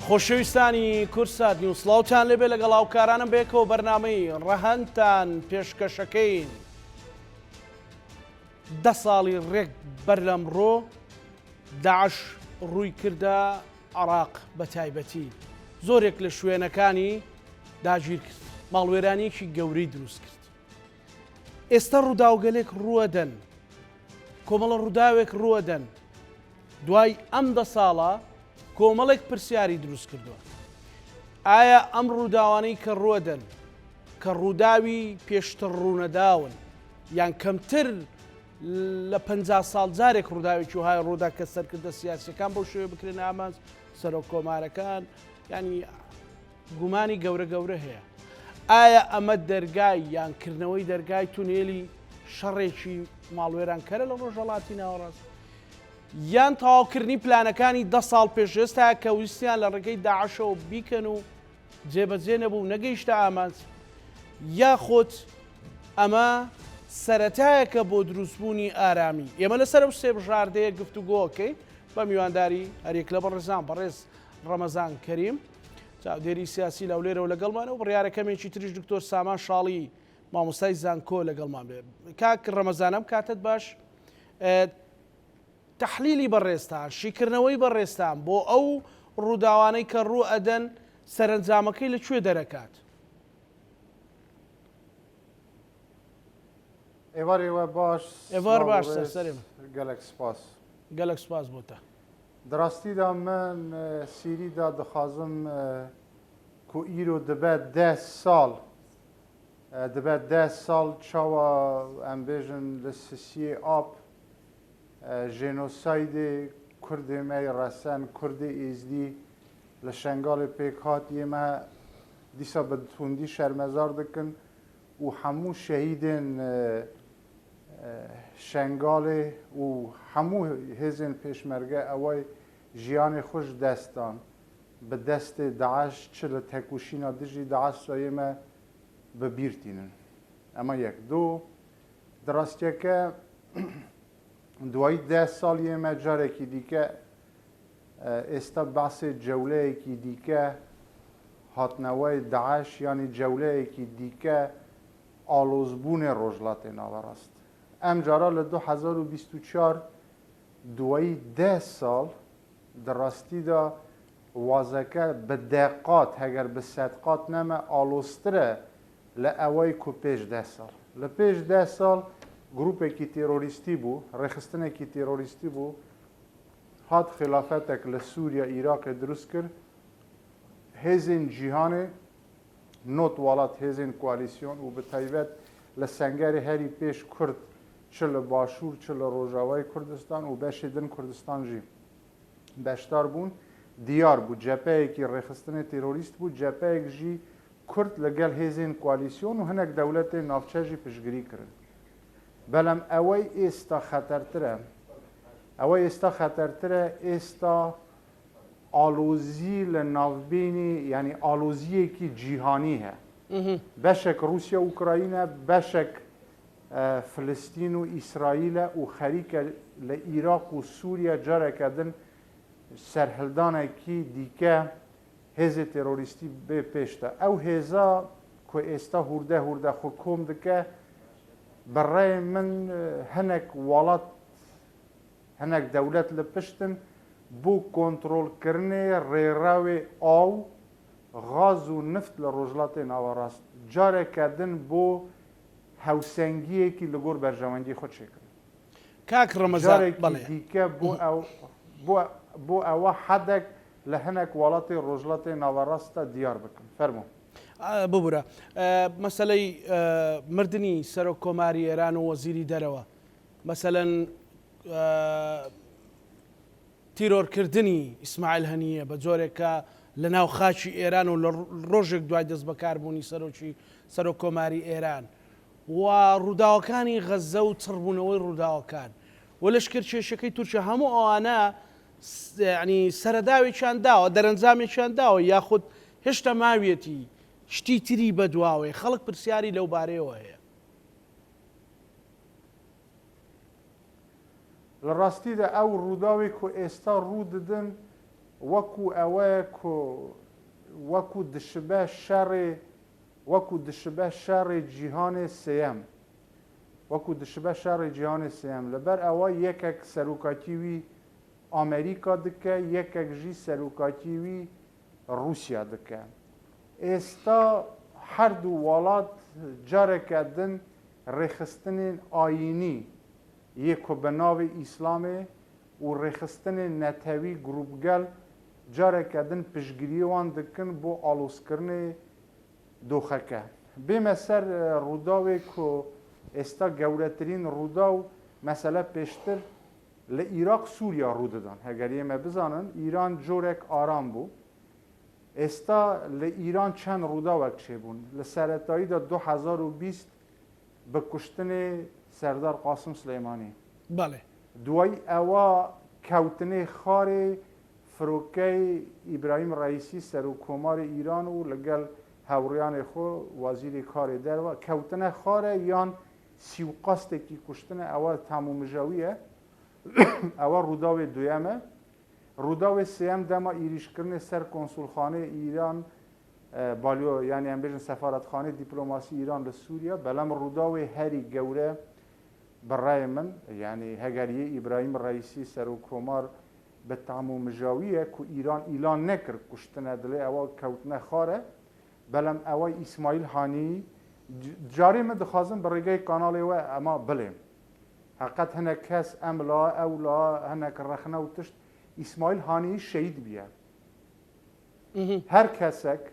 خۆشەویستانی کورسات نیوسڵاوتان لێبێ لەگەڵ هاوکارانم بێکەوە بەرنامەی ڕەهەنتان پێشکەشەکەین. 10 ساڵی ڕێک بەر لەمڕۆ داعش ڕووی کردە عێراق بە تایبەتی زۆرێک لە شوێنەکانی داگیر کرد، ماڵوێرانێکی گەورەی دروست کرد. ئێستا ڕووداوگەلێک ڕوەدەن، کۆمەڵە ڕووداوێک ڕوەدەن، دوای ئەم 10 ساڵە کۆمەڵێک پرسیاری دروست کردووە. ئایا ئەم ڕووداوانەی کە ڕوەدەن کە ڕووداوی پێشتر ڕوونەداون یان کەمتر لە 50 ساڵ جارێک ڕووداوێکی وهای ڕوودا کە سەرکردە سیاسیەکان بۆ شوێ بکرێن ئامانج سەرۆک کۆمارەکان، ینی گومانی گەورە گەورە هەیە. ئایا ئەمە دەرگای یانکردنەوەی دەرگای تونێلی شەڕێکی ماڵوێرانکەرە لە ڕۆژهەڵاتی ناوەڕاست، یان تەواوکردنی پلانەکانی 10 ساڵ پێش ئێستا کە ویستیان لە ڕێگەی داعشەوە بیکەن و جێبەجێ نەبوو نەگەیشتە ئامانج، یاخۆت ئەمە سەرەتایەکە بۆ دروستبوونی ئارامی. ئێمە لەسەر و سێ بژاردەیە گفتوگۆکەی بە میوانداری هەرێک لە بەڕێزان بەڕێز ڕەمەزان کەریم چاودێری سیاسی لەولێرەوە لەگەڵمانە و بڕیارەکەمێکی تریش دکتۆر سامان شاڵی مامۆستای زانکۆ لەگەڵمان بێ. کاک ڕەمەزانم کاتت باش، تەحلیلی بەڕێستان شیکردنەوەی بەڕێستان بۆ ئەو ڕووداوانەی کە ڕوو ئەدەن سەرنجامەکەی لەکوێ دەرەکات؟ ئێوارێوە باش ئێوار باش سەرسەرێ گەلێک سپاس گەلێک سپاس بۆتە. دراستیدا من سیریدا دەخوازم کو ئیرۆ دەبێت 10 ساڵ دەبێت 10 ساڵ چاوە ئەمبێژن لە سسیێ ئاپ ژێنۆسایدێ کوردێ مەی ڕەسەن کوردی ئێزدی لە شنگاڵی پێک هات ئێمە دیسا بە توندی شەرمەزار دەکەن و هەموو شەهیدێن شنگاڵێ و هەموو هێزên پێشمەرگە ئەوەی ژیانی خۆش دەستان بە دەستێ داعش چ لە تێکوشینا دژی داعش ئێمە ببیرتینن. ئەمە یەک. دوو دراستیەکە دوای 10 ساڵ ئێمە جارێکی دیکە ئێستا باسێ جەولەیەکی دیکە هاتنەوەی داعش ینی جەولەیەکی دیکە ئالۆزبوونێ ڕۆژهەڵاتێ ناوەڕاست. ئەم جارە لە 2024 دوایی 10 ساڵ دراستیدا وازەکە بە دەقات هەگەر بە سەدقات نەمە ئالۆسترە لە ئەوەی کو پێش 10 ساڵ. لە پێش 10 ساڵ گروپێکی تێرۆریستی بوو، ڕێخستنێکی تێرۆریستی بوو، هات خلافەتێک لە سووریا عێراقێ دروست کرد، هێزên جیهانê نۆت وڵات هێزên کوالیسیۆن و بە تایبەت لە سەنگەری هەری پێش کورد چ لە باشوور چ لە ڕۆژاوای کوردستان و بەشی دن کوردستان ژی بەشدار بوون، دیار بوو جەپەیەکی ڕێخستنی تێرۆریست بوو، جەپەیەک ژی کورد لەگەڵ هێزên کوالیسیۆن و هەنێک دەولەتێ ناوچەژی پشتگیری کردن. بەڵام ئەوەی ئێستا خەتەرترە، ئەوەی ئێستا خەتەرترە ئێستا ئالۆزی لە ناوبینی ینی ئالۆزیەکی جیهانی هەیە. بەشێک رووسیا و ئوکراینە، بەشێک فلستین و ئیسرائیلە و خەریکە لە عێراق و سووریا جارێکە دن سەرهەڵدانێکی دیکە هێزی تێرۆریستی بێ پێشتە. ئەو هێزا کو ئێستا هوردە هوردە خۆ کۆم دکە بەڕێ من هەنێک وڵات هەنێک دەولەت لە پشتن بۆ کۆنتڕۆلکردنێ ڕێراوێ ئاو غاز و نفت لە ڕۆژهەڵاتێ ناوەڕاست جارێکە دن بۆ هەوسەنگیەکی لەگۆڕ بەرژەوەندی خۆ چێکرد. کاک ڕەمەزان دیکە بۆ ئەوە حەدێک لە هەنێک وڵاتی ڕۆژهەڵاتی ناوەڕاستە دیار بکەن. فەرموو. ببوورە مەسەلەی مردنی سەرۆک کۆماری ئێران و وەزیری دەرەوە، مەسەلەن تیرۆرکردنی ئیسماعیل هەنیە بە جۆرێکە لە ناو خاچی ئێران و لە ڕۆژێک دوای دەست بەکاربوونی سەرۆک کۆماری ئێران و ڕووداوەکانی غەزە و چڕبوونەوەی ڕووداوەکان و لەشکر کێشەکەی تورکیا هەموو ئەوانە ینی سەرەداوێکیان داوە، دەرەنجامێکیان داوە، یاخود هێشتا ماویەتی شتی تری بەدواوێ خەڵک پرسیاری لەو بارەیەوە هەیە. لە ڕاستیدا ئەو ڕووداوی کو ئێستا ڕوو ددن وەکو ئەوەیە وەکو دشبە شەڕی جیهانی سێەم وەکو دشبە شەڕی جیهانی سێەم لەبەر ئەوە یەکێک سەرۆکاتیوی ئامریکا دکە یەکێک ژی سەرۆکاتیوی رووسیا دکە ئێستا هەردوو وڵات جارێکە دن ڕێخستنên ئاینی یەکۆ بە ناوی ئیسلامێ و ڕێخستنên نەتەوی گروپگەل جارێکە دن پشتگیریوان دکن بۆ ئالۆزکردنê دۆخەکە بێمە سەر ڕووداوێ کو ئێستا گەورەترین ڕوودا و مەسەلە پێشتر لە عێراق سووریا ڕوودەدان هەگەر ئێمە بزانن ئیران جۆرێک ئارام بوو ئێستا لە ئیران چەند ڕووداوێک چێبوون لە سەرەتاییدا 2020 بە کوشتنê سەردار قاسم سلەیمانی بەڵێ دوای ئەوە کەوتنê خارê فرۆکەی ئیبراهیم ڕەیسی سەرۆکۆماری ئیران و لەگەڵ هاوڕیانê خۆ وەزیری کارê دەرەوە کەوتنە خارە یان سیوقاستێکی کوشتنە ئەوە تامومژەویە ئەوە ڕووداوێ دوێمە ڕووداوێ سێەم دەما ئیریشکردنê سەر کۆنسولخانەی ئیران بالۆ یانی ئەم بێژن سەفارەتخانەی دیپلۆماسی ئیران لە سووریا بەلەم ڕووداوێ هەری گەورە بەڕای من یعنی هەگەریە ئیبراهیم ڕەیسی سەرۆکۆمار بە تامومژاویە کو ئیران ئیلان نەکرد کوشتنە دڵێ ئەوە کەوتنە خارە بەلەم ئەوەی ئیسماعیل هانی جارێ من دخوازم بە ڕێگەی کاناڵێوە ئەمە بڵێم حقیقت هەنێک کەس ئەم لا ئەو لا هەنێک ڕەخنە و تشت ئیسماعیل هانی شەید بیە هەر کەسێک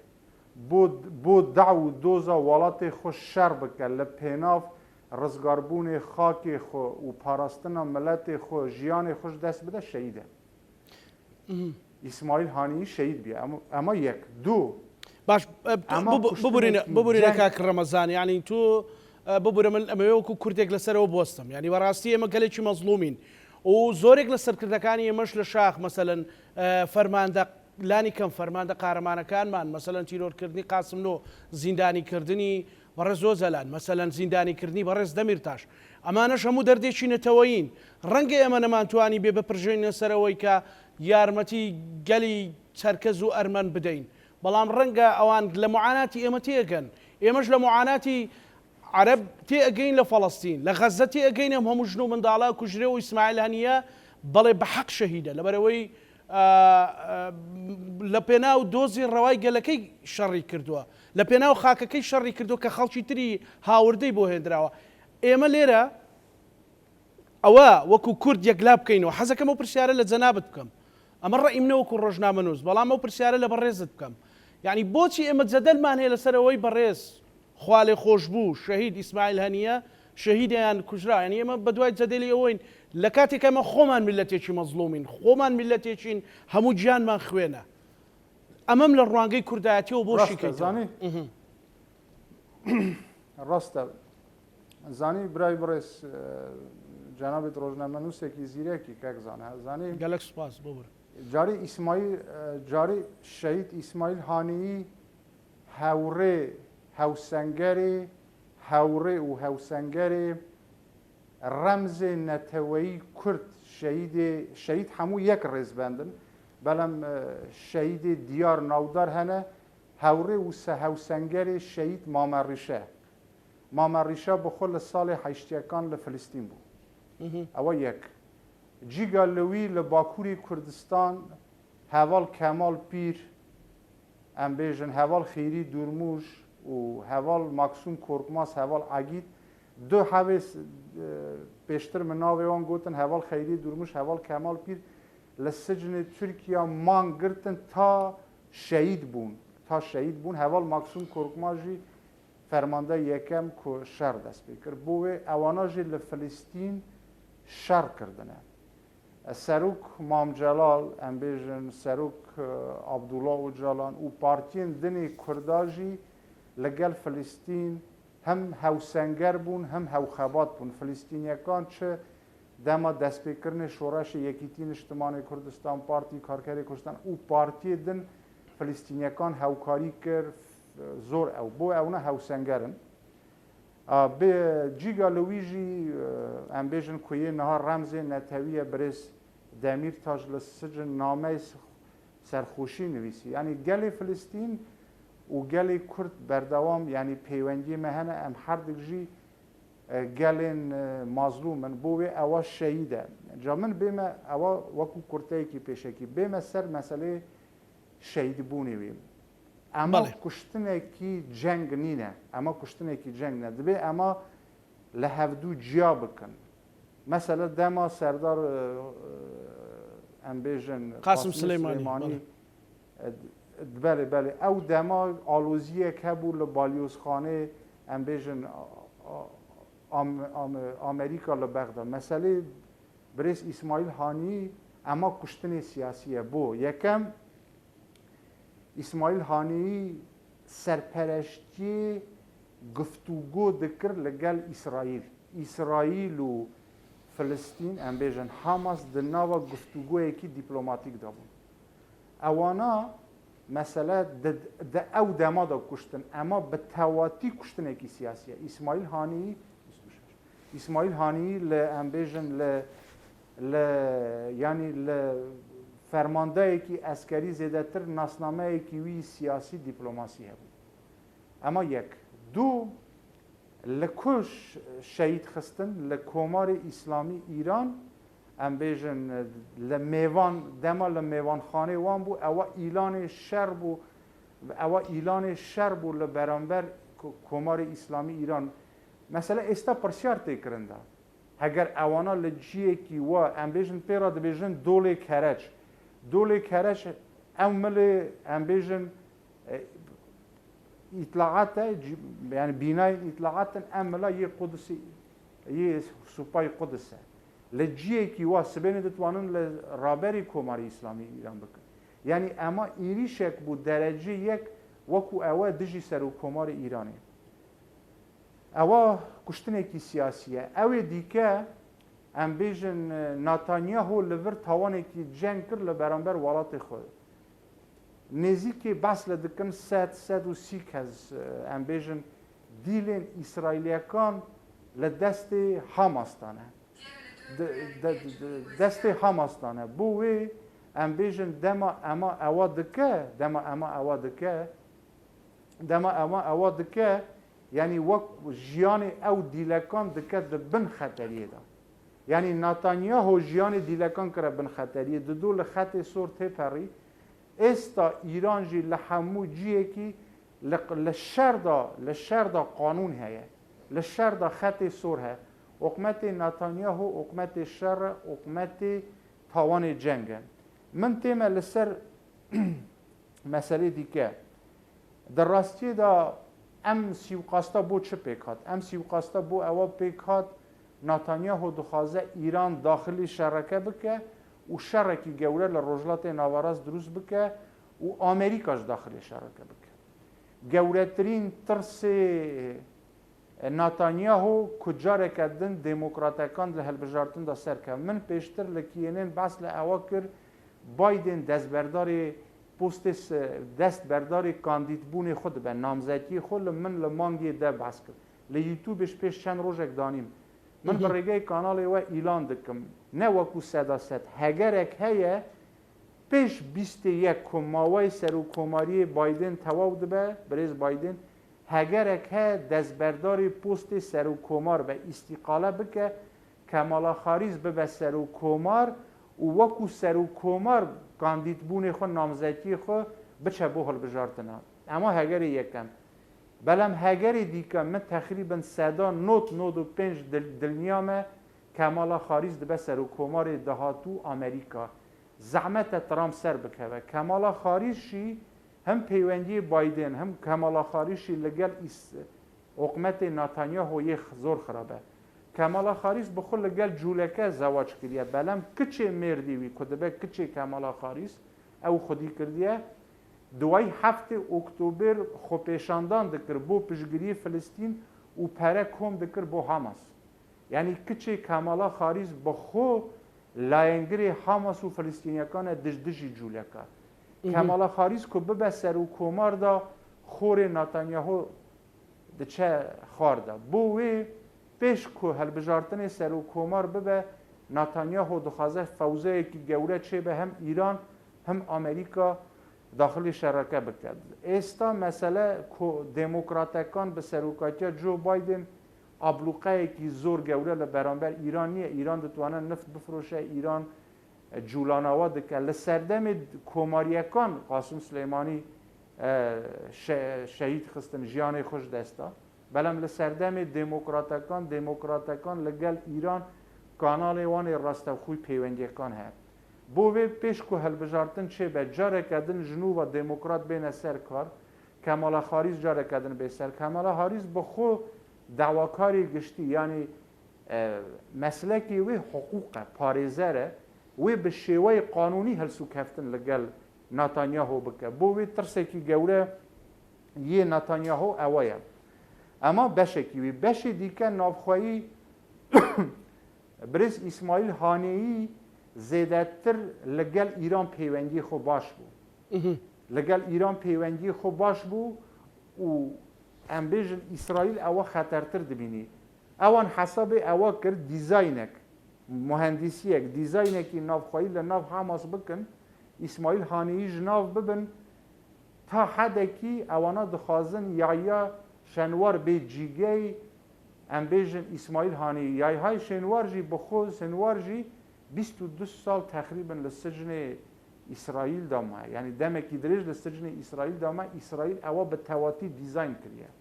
بۆ داو و دۆزە وڵاتی خۆ شەر بکە لە پێناو ڕزگاربوونی خاکی خۆ و پاراستنە ملەتی خۆ ژیانی خۆش دەست بدە شەیدە ئیسماعیل هانی شەید بیە ئەمە یەک دوو باش ببورینە کاک ڕەمەزان یعنی تۆ ببورە من ئەمەوێ وەکو کوردێک لەسەرەوە بۆستم ینی بەڕاستی ئێمە گەلێکی مەزلومین و زۆرێک لە سەرکردەکانی ئێمەش لە شاخ مەسەلەن فەرماندە لانی کەم فەرماندە قارەمانەکانمان مەسەلەن تیرۆرکردنی قاسملۆ زیندانیکردنی بەڕێز زۆزەلان مەسەلەن زیندانیکردنی بەڕێز دەمیرتاش ئەمانەش هەموو دەردێکی نەتەوەیین ڕەنگە ئێمە نەمانتوانی بێ بپڕژێنە سەرەوەی کە یارمەتی گەلی چەرکەز و ئەرمەن بدەین بەڵام ڕەنگە ئەوان لە معاناتی ئێمە تێگەن ئێمەش لە معاناتی عرب تێئەگەین لە فەڵەستین لە غەزە تێئەگەین ئەم هەموو ژن و منداڵا کوژرێ و ئیسماعیل هەنیە بەڵێ بە حەق شەهیدە لەبەرەوەی لە پێناو دۆزی ڕەوای گەلەکەی شەڕی کردووە لە پێناو خاکەکەی شەڕی کردو کە خەڵکی تری هاوردەی بۆ هێنراوە ئێمە لێرە ئەوە وەکو کورد یەکلا بکەینەوە حەزەکەم ئەو پرسیارە لە جەنابەت بکەم ئەمە ڕەئی منە وەکو ڕۆژنامەنووس بەڵام ئەو پرسیارە لە بەڕێزت بکەم یعنی بۆچی ئێمە جەدەلمان هەیە لەسەرەوەی بەڕێز خوا لێ خۆش بوو شەهید ئیسماعیل هەنیە شەهیدیان کوژرا ینی ئێمە بەدوای جەدەلی ئەوەین لە کاتێک ئەمە خۆمان میلەتێکی مەزلومین خۆمان میلەتێکین هەموو گیانمان خوێنە ئەمەم لە ڕوانگەی کوردایەتیەوە بۆ شیکەیتزانی ڕاستە زانی برای بڕێز جەنابێت ڕۆژنامەنووسێکی زیرەکی کاکزانە زانی گەلەک سوپاس ببر جاری ئیسماعیل جاری شەهید ئیسماعیل هانیی هاوڕێ هەوسەنگەرێ هاوڕێ و هەوسەنگەرێ ڕەمزێ نەتەوەیی کورد شەهید هەموو یەک ڕێزبەندن بەڵام شەهیدێ دیار ناودار هەنە هاوڕێ و هەوسەنگەرێ شەهید مامەڕیشە مامەڕیشە بەخۆ لە ساڵی حەیشتیەکان لە فلستین بوو ئەوە یەک جیگا لەوی لە باکووری کوردستان هەواڵ کەمال پیر ئەم بێژن هەواڵ خێری دوورموش و هەواڵ ماکسوم کۆرکماس هەواڵ ئاگیت دو هەوێ پێشتر من ناوێوان گوتن هەواڵ خەیری دوورموش هەواڵ کەمال پیر لە سجنی تورکیا مانگ گرتن تا شەهید بوون هەواڵ ماکسوم کۆرکماژی فەرماندە یەکەم کۆ شەڕ دەست پێ کرد بۆوێ ئەوانەژی لە فلستین شەڕ کردنە سەرۆک مامجەلال ئەم بێژن سەرۆک عەبدوڵڵا ئۆجاڵان و پارتیên dinê Kurda jî لەگەل فلستین هەم هەوسەنگەر بوون هەم هەوخەبات بوون فلستینیەکان چ دەما دەستپێکردنی شۆڕەشی یەکیتی نیشتمانی کوردستان پارتی کارکەری کوردستان و پارتیê din فلستینیەکان هەوکاری کرد زۆر ئەو بۆ ئەوە هەوسەنگەرن جیگا لەویژی ئەم بێژن کوێ نەها ڕەمزێ نەتەویە برێز دەمیرتاش لە سجن نامەی سرخوشی نویسی یعنی گل فلسطین و گل کرد بردوام یعنی پیوندی مهنه ام هر دگجی گلین مظلومن بوی اوا شهیده جا من بیمه اوا وکو کرده کی پیشه کی بیمه سر مسئله شهید بونی ویم اما کشتنه کی جنگ نینه اما کشتنه کی جنگ نه دبی اما لهفدو جیا بکن مثلا دما سردار امبیژن قاسم سلیمانی بله او دما آلوزیه که بود لبالیوز خانه امبیژن آمریکا لبغداد مسئله بریس اسماعیل هانی اما کشتن سیاسیه بو یکم اسماعیل هانی سرپرشتی گفتگو دکر لگل اسرائیل و فلسطین ام بیژن حماس دناوا گفتگوی کی دیپلماتیک دابون اوانا مثلا د او دما دا کشتن اما به تواتی کشتن کی سیاسیه اسماعیل هانی ل ام بیژن ل یعنی ل فرمانده کی عسکری زیادتر ناسنامه کی وی سیاسی دیپلماسی هبو اما یک دو لکوش شهید خستن لکومار اسلامی ایران ام بیژن لمیوان دما لمیوان خانه وان بو او اعلان شر بو لبرانبر کومار اسلامی ایران مثلا استا پرسیار تکرنده اگر اوانا لجیه کی و ام بیژن پیرا د بیژن دوله کرج عمل ام بیژن اطلاعات يعني بناء اطلاعات املا ي قدسي ي سوباي قدس لجيه كي واسبين دتوانن لرابري كوماري اسلامي ايران بك يعني اما ايريشك بو درجه يك وكو اوا دجي سرو كوماري ايراني اوا كشتنه كي سياسيه او ديكه ام بيجن نتانياهو لور تاوانه كي جنگ كر لبرانبر ولات خود نزیکی بس لدکن 130 کس ام بیژن دیلین اسرائیلیکان لدست حماستانه دست حماستانه بوی ام بیژن دما اما اوادکه یعنی وقت جیان او دیلکان دکه بن خطریه دا یعنی نتانیاهو جیان دیلکان کرده بن خطریه دو لخط سور تپری استا ایران جی لحمو جیه کی لشر دا قانون هیه لشر دا خط سور هیه حکومت نتانیاهو حکومت شر حکومت تاوان جنگ من تیمه لسر مسئله دیگه در راستی دا ام سیوقاستا بو چه پیکات ام سیوقاستا بو اوا پیکات نتانیاهو دخوازه ایران داخلی شرکه بکه و شرکی گوره لروجلات ناوراز دروز بکه و آمریکاش داخل شرکه بکه گوره ترین ترس نتانیاهو کجا رکدن دموکراتکان لهلبجارتن دا سرکه من پیشتر لکیینین بس لعوا کر بایدن دست بردار کاندید بون خود به نامزدی خود من لمانگی ده بس کرد لیوتیوبش پیش چند روزک دانیم من برگه کانال و اعلان دکم نه وکو صداست هگرک هیه پیش 21 کماوی سرو کماری بایدن تواو دبه بریز بایدن هگرک ها دستبرداری پست سرو کمار به استقاله بکه کمالا خاریز به سرو کمار و وکو سرو کمار کاندید بون خو نامزدی خو بچه بو هل بجارتنا اما هگر یکم بلم هگری دیگه من تقریبا صدا نوت و پنج دلنیامه کمالا خاریز دبه سرو کمار دهاتو آمریکا زحمت ترامپ سر بکوه کمالا خاریشی هم پیوندی بایدن هم کمالا خاریشی لگل حکومت نتانیاهو یه زور خرابه کمالا خاریز بخور لگل جولکه زواج کریه بلم کچه مردی وی کدبه کچه کمالا خاریز او خودی کردیه دوای 7 اکتبر خو پیشاندان دکر بو پشگیری فلسطین و پره کم دکر بو حماس یعنی کچه کمالا خاریز بخو لاینگری حماس و فلسطینیکان دجدجی جولکه کمالا خاریز که ببه سر و کمار دا خور نتانیاهو ده چه خارده بوی پیش که هلبجارتن سر و کمار ببه نتانیاهو دخوازه فوزه که گوره چه به هم ایران هم آمریکا داخل شرکه بکرد. استا مسئله دموکراتکان به سروکاتی جو بایدن ابلوقه کی زور گوره لبرانبر ایرانیه. ایران دتوانه نفت بفروشه، ایران جولاناوا دکه لسردم کماریکان قاسم سلیمانی شهید خستن جیان خوش دستا، بلم لسردم دموکراتکان لگل ایران کانال وان راستخوی پیوندیکان هست. بوی پیش که هلبجارتن چه به جاره کردن جنوب و دموکرات بین سر کار، کمالا خاریز جاره کردن به سر. کمالا خاریز بخو دعواکاری گشتی، یعنی مسلکی وی حقوق پارێزەرە وی به شێوەی قانونی هەلسوکەفتن لەگەڵ ناتانیاهۆ بکە. بۆ وی ترسێکی گەورە یê ناتانیاهۆ ئەوەیە. ئەما بەشێکی وی بەشی دیکە ناوخۆیی برێز ئیسماعیل هانێیی زێدەتر لەگەڵ ئیران پەیوەندی خۆ باش بوو. لەگەڵ ئیران پەیوەندی خۆ باش بوو و ئەم بێژن ئیسرائیل ئەوە خەتەرتر دبینی. ئەوان حەسەبێ ئەوە کرد دیزاینێک مهندسیەک دیزاینێکی ناوخۆیی لە ناو حاماس بکن، ئیسماعیل هانێییش ناو ببن تا حەدێکی ئەوانە دخوازن یایا شەنوار بێ جیگەی ئەم بێژن ئیسماعیل هانێیی یایهای شێنوار ژی بخۆ سنوار ژی 22 سال تقریبا لە سجنê ئیسرائیل دامایە، یعنی دەمێکی درێژ لە سجنê ئیسرائیل دامە. ئیسرائیل ئەوە بە تەواتی دیزاین کردیە.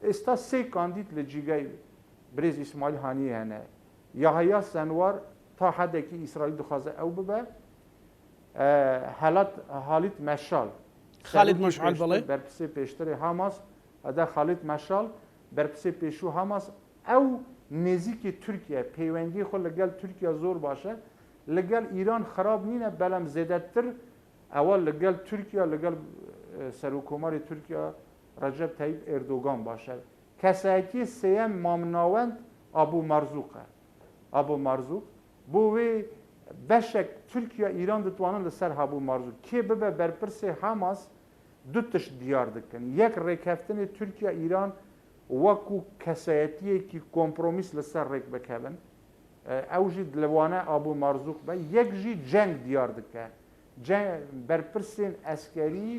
ئێستا سێ کاندید لە جیگەی برێز ئیسماعیل هانیە هەنە. یاهیا سنوار تا حەدێکی ئیسرائیل دخوازە ئەو ببە. خالد مەشال بەڵێ بەرپرسێ پێشترê هاماس ئەدا خالد مەشال بەرپرسێ پێشوو هاماس ئەو نێزیکی تورکیا پەیوەندی خۆ لەگەڵ تورکیا زۆر باشە، لەگەڵ ئیران خراب نینە، بەڵام زێدەتر ئەوە لەگەڵ تورکیا لەگەڵ سەرۆکۆماری تورکیا ڕەجەب تەیب ئێردۆگان باشە. کەسایەتی سێیەم مامناوەند ئابوو مەرزوقە. ئابوو مەرزوق بۆ وێ بەشێک تورکیا ئیران دەتوانن لەسەر هەبوو مەرزوق کێ ببە بەرپرسێ هاماس دوو تشت دیار دکن. یەک ڕێککەفتنی تورکیا ئیران وەکو کەسایەتیەکی کۆمپرۆمیس لەسەر ڕێک بکەبن، ئەو ژی لەوانە ئابوو مەرزوق بە. یەک ژی جەنگ دیار دکە، بەرپرسێن ئەسکەری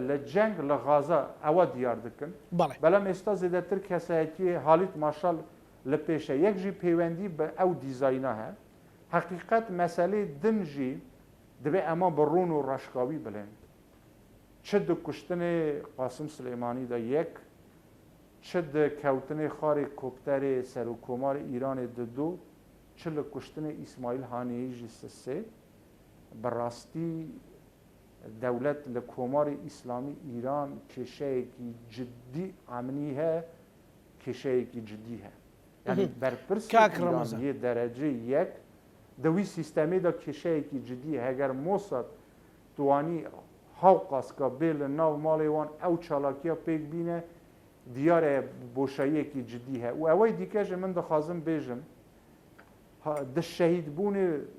لە جەنگ لە غازا ئەوە دیار دکن. بەڵام ئێستا زێدەتر کەسایەتی خالد مەشال لە پێشە. یەک ژی پەیوەندی بە ئەو دیزاینە هەیە. حقیقت مەسەلەی دن ژی دەبێ ئەمە بە ڕوون و ڕەشقاوی بڵێن. چ دکوشتنê قاسم سلێمانî da yek، çi di kewtinê xarê kopterê serokkomarê Îranê di du، çi li kuştinê İsmaîl Haniyê jî sê. Bi rastî dewlet li Komarê İslamî Îran kêşeyekî ciddî emnî heye، kêşeyekî ciddî heye. Yani berpirsê Îraniyê derecê yek di wî sîstemê de kêşeyekî ciddî heye. Eger Mossad tuwanî هاوقاسکا بیل ناو مالی وان او چالاکیا پیک بینه دیاره بوشایی کی جدی ہے و اوی دیگه من دخوازم بیجم د شهید بون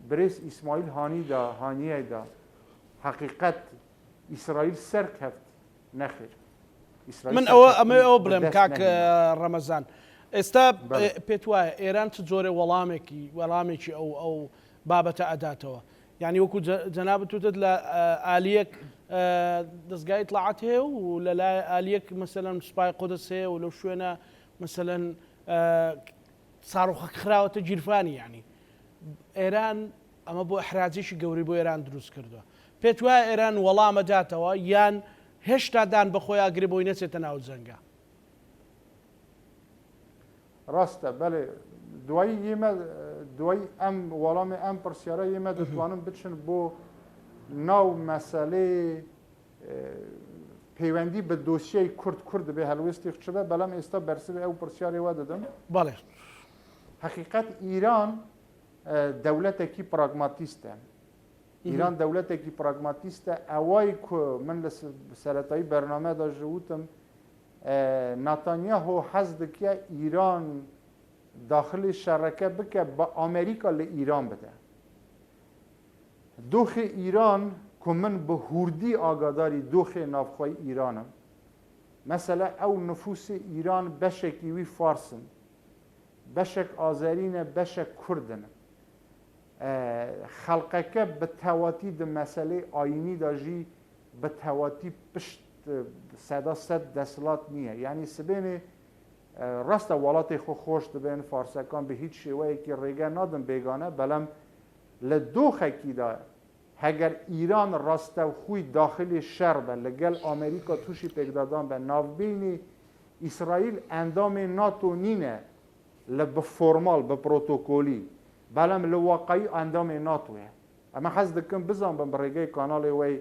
برس اسماعیل هانیه دا حقیقت اسرائیل سر کفت نخیر من او بلم کاک رمضان استا پێتوایە ئێران چ جۆرە وەڵامێکی ئەو بابەتە ئەداتەوە. يعني وكو جنابته تدل آليك دزقايت طلعت هي ولا لا آليك مثلا سباي قدس هي ولو شوينا مثلا صاروخ خراوة جيرفاني. يعني إيران أما بو إحراجي شي قوري بو إيران دروس كردوا بيتوا إيران والله ما جاتوا يان هشتا دان بخويا قريبو ينسي تناول زنقا راسته بله دوایی یمه دوایی ام ولام ام پرسیاره یمه دتوانم بچن بو ناو مسئله پیوندی به دوسیه کرد به هلوستی خشبه بلام استا برسه او پرسیاره و دادم. بله حقیقت ایران دولت کی پراگماتیسته. ایران دولت کی پراگماتیسته. اوای که من سرطایی برنامه دا جوتم نتانیاهو حزد که ایران داخل شرکه بکه با آمریکا لإیران بده. دوخ ایران که من به هوردی آگاداری دوخ نافخوای ایرانم. مثلا او نفوس ایران بشکی وی فارسن، بشک آذرین، بشک کردن. خلقك به تواتی د مسئله آینی داجی به تواتی پشت صد دستلات نیه یعنی سبین راست ولات خو خوش دبین فارسکان به هیچ شیوهی که ریگه نادم بیگانه بلم لدو خکی دا اگر ایران راست و خوی داخل شر به لگل آمریکا توشی پگدادان به ناوبین اسرائیل اندام ناتو نینه لب فرمال به پروتوکولی بلم لواقعی اندام ناتوه اما حز دکم بزن بریگه کانال وی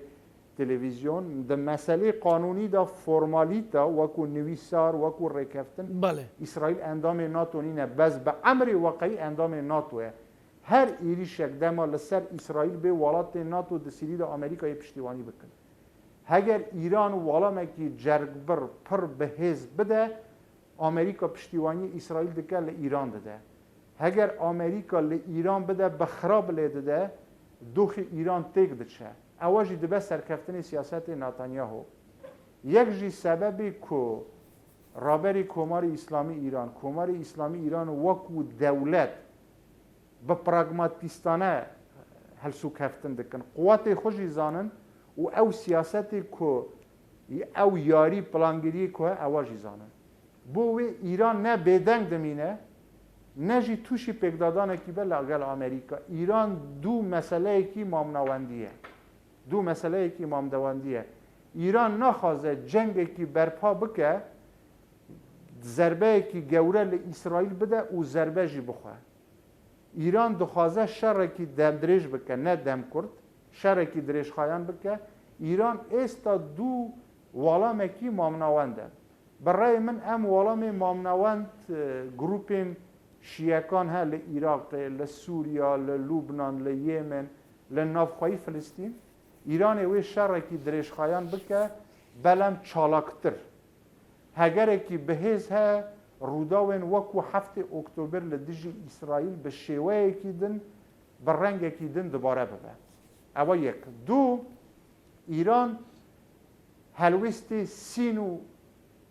تلویزیون د مسئله قانونی دا فرمالیتا وکو نویسار وکو رکفتن بله اسرائیل اندام ناتو نینه بس به امر واقعی اندام ناتوه هر ایری شک دما لسر اسرائیل به ولات ناتو د سری د امریکای پشتیوانی بکن اگر ایران والا کی جرگ بر پر به حزب بده امریکا پشتیوانی اسرائیل دکه ل ایران دده اگر امریکا ل ایران بده بخراب لیده دوخ ایران تک دچه اواجی دبه سرکفتن سیاست نتانیاهو یک جی سببی کو رابری کمار اسلامی ایران وکو دولت به پراگماتیستانه هلسو کفتن دکن قوات خوشی زانن و او سیاستی که او یاری پلانگیری که اواجی زانن بوی ایران نه بدنگ دمینه نه جی توشی پکدادانه کی به لاگل امریکا ایران دو مسئله کی مامدواندیه ایران نخوازه جنگ کی برپا بکه ضربه کی گوره ل اسرائیل بده و ضربه جی بخواه ایران دخوازه شر کی دم دریج بکه نه دم کرد شر کی دریج خایان بکه ایران استا دو والام کی مامناونده برای من ام والام مامناوند گروپین شیعکان ها لعراق لسوریا للبنان لیمن لنافخوی فلسطین ایران وی شر کی دریج خایان بکه بلم چالاکتر هگر کی بهز ها روداون وکو 7 اکتبر لدیجی اسرائیل به شیوه کی دن بر رنگ کی دن دوباره ببه اوا یک دو ایران هلوست سین و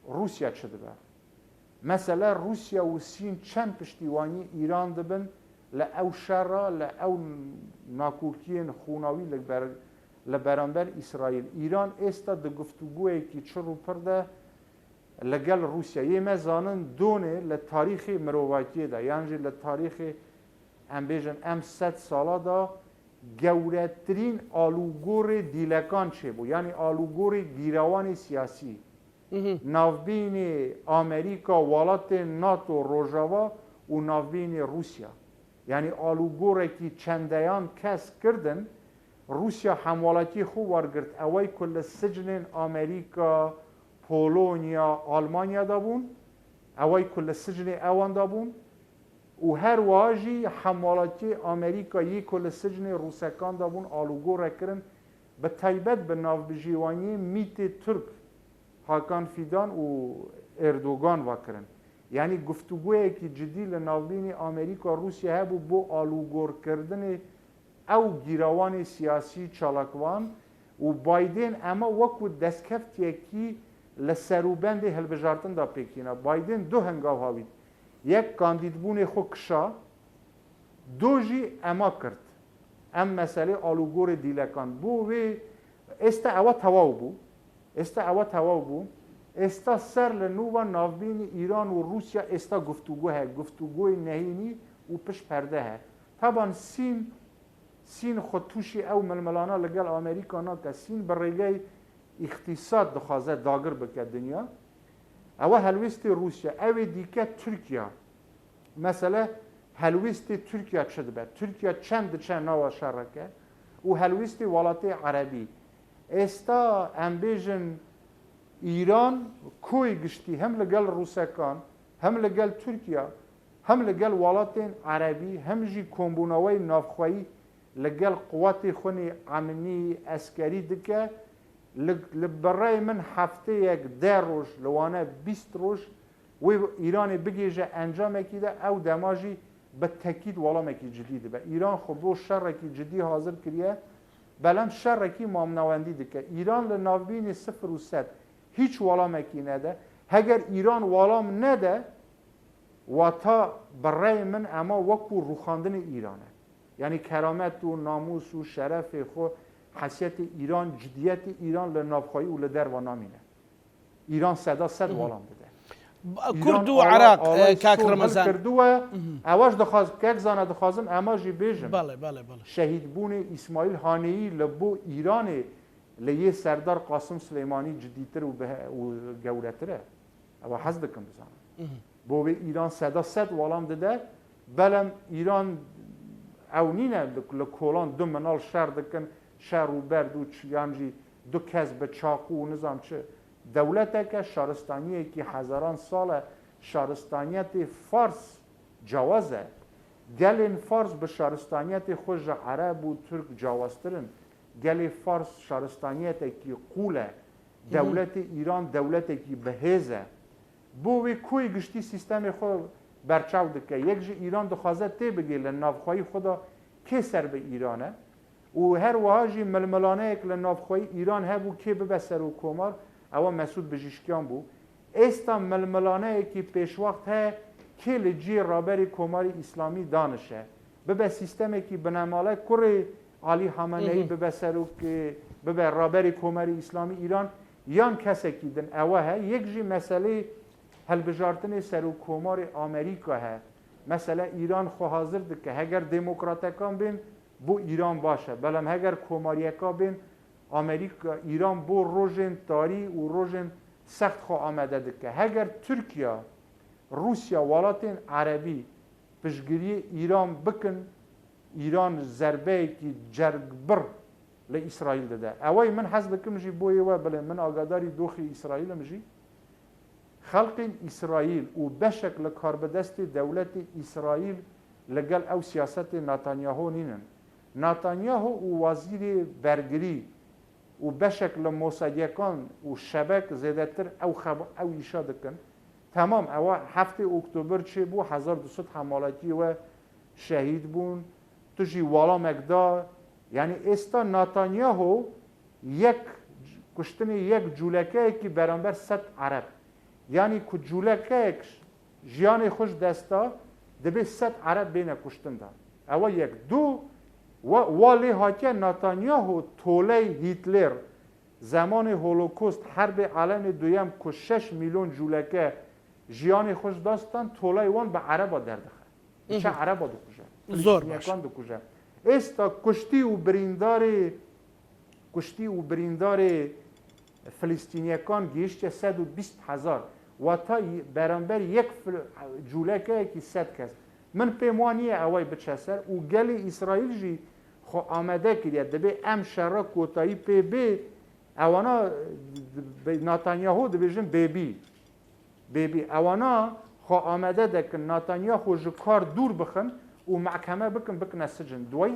روسیا چه دبه مثلا روسیا و سین چند پشتیوانی ایران دبن لأو شر لأو ناکوکین خوناوی لبرانبر اسرائیل ایران استا د گفتگوی کی چرو پرده لگل روسیا یه مزانن دونه لتاریخ مروواتی دا یعنی لتاریخ ام بیجن ام 100 سالا دا گورترین آلوگور دیلکان چه بو یعنی آلوگور گیروان سیاسی ناوبین امریکا والات ناتو روژاوا و ناوبین روسیا یعنی آلوگور کی چندیان کس کردن روسیا هموالاتی خوب وارگرد اوی کل سجن امریکا پولونیا آلمانیا دابون اوای کل سجن اوان دابون و هر واجی حمالاتی امریکایی کل سجن روسکان دابون آلوگو رکرن به تایبت به ناوبجیوانی میت ترک هاکان فیدان و اردوگان واکرن یعنی گفتگوی که جدی لناوبین امریکا روسیه هبو بو آلوگور کردن او گیروان سیاسی چالاکوان و بایدن اما وکو دستکفت یکی لسروبند هلبجارتن دا پیکینا بایدن دو هنگاو هاوید یک کاندیدبون خو کشا دو جی اما کرد ام مسئله آلوگور دیلکان بو وی استا اوا تواو بو استا سر لنووا ناوبین ایران و روسیا استا گفتگوی نهینی و پش پرده ها طبعا سین خود توشی او ململانا لگل امریکا نا که سین برگه اقتصاد دخوازه داگر بکه دنیا او هلوست روسیا او دیگه ترکیه مثلا هلوست ترکیه چه دبه ترکیه چند نوا شرکه و هلوست ولات عربی استا امبیجن ایران کوی گشتی هم لگل روسکان هم لگل ترکیه هم لگل ولات عربی هم جی کمبونوی نافخوایی لگل قوات خونی امنی اسکری دکه لبرای من هفته یک 10 روز لوانه 20 روز و ایران بگیجه انجام کیده او دماجی به تاکید والا کی جدیده به ایران خب شر کی جدی حاضر کریه بلم شر کی مامنواندی دکه ایران لناوبین 0 و 100 هیچ والا کی نده اگر ایران والام نده و تا برای من اما وکو روخاندن ایرانه یعنی کرامت و ناموس و شرف خو حیثیت ایران جدیت ایران لنافخایی و لدر و نامینه ایران صدا صد والام بده كرد وعراق كاك رمضان كردوه اواش دخواز كاك زانا دخوازم اما جي بيجم بله بله بله شهید بون اسماعیل هانیی لبو ایران لیه سردار قاسم سلیمانی جدیتر و گولتره او حز دکم بزنم بو به ایران صدا صد والام داده بلم ایران او نینه لکولان دو منال شهر دکن شهر و برد و یانجی دو کس به چاقو و نظام چه دولته که شارستانیه که هزاران سال شارستانیت فارس جوازه گل فارس به شارستانیت خوش عرب و ترک جوازترن گل فارس شارستانیت که قوله دولت ایران دولت که بهزه بو کوی گشتی سیستم خود برچاو دکه یک جی ایران دخوازه تی بگی لنافخوایی خدا که سر به ایرانه و هر واجی ململانه اک لنافخوایی ایران هبو که ببسر و کمار او مسعود بجیشکیان بو استا ململانه که پیش وقت ها که لجی رابری کماری اسلامی دانشه ببه سیستمی که بناماله کره علی حمانهی ببسر و که ببه رابری کماری اسلامی ایران یان کسی که دن اوه ها یک جی مسئله هل بجارتن سر و کمار آمریکا ها مثلا ایران خو حاضر ده که اگر دموکراتکان بین بو ایران باشه بلم اگر کماریکا بین امریکا ایران بو روژن تاری و روژن سخت خو آمده ده که اگر ترکیه روسیا ولاتین عربی پشگیری ایران بکن ایران ضربه کی جرگ بر لاسرائیل ده اوای من حس دکم جی بوی و بله من آگاداری دوخی اسرائیل مجی خلق اسرائیل و بشکل کاربدست دولت اسرائیل لگل او سیاست نتانیاهو نینن نتانیاهو و وزیر برگری و بشکل موسادیکان و شبک زیادتر او ایشا دکن تمام او هفته اکتبر چه بو 1200 حمالاتی و شهید بون توشی والا مقدا یعنی استا نتانیاهو یک کشتن یک جولکه که برانبر 100 عرب یعنی که جولکه جیان خوش دستا دبی 100 عرب بین کشتن دا او یک دو والی هاتی نتانیاهو طوله هیتلر زمان هولوکوست حرب عالم دویم که 6 میلیون جولکه جیان خوش داستان طوله وان به عربا دردخه چه عربا دو کجا زور باش استا کشتی و بریندار فلسطینیکان گیشت 120,000 و تا برانبر یک جولکه که 100 کس من پیمانی اوای بچسر و گل اسرائیل جی خو آمده کرید دبی ام شرا کوتایی پی بی اوانا نتانیاهو دبیجن بیبی اوانا خو آمده ده که نتانیاهو جو کار دور بخن و محکمه بکن سجن دوی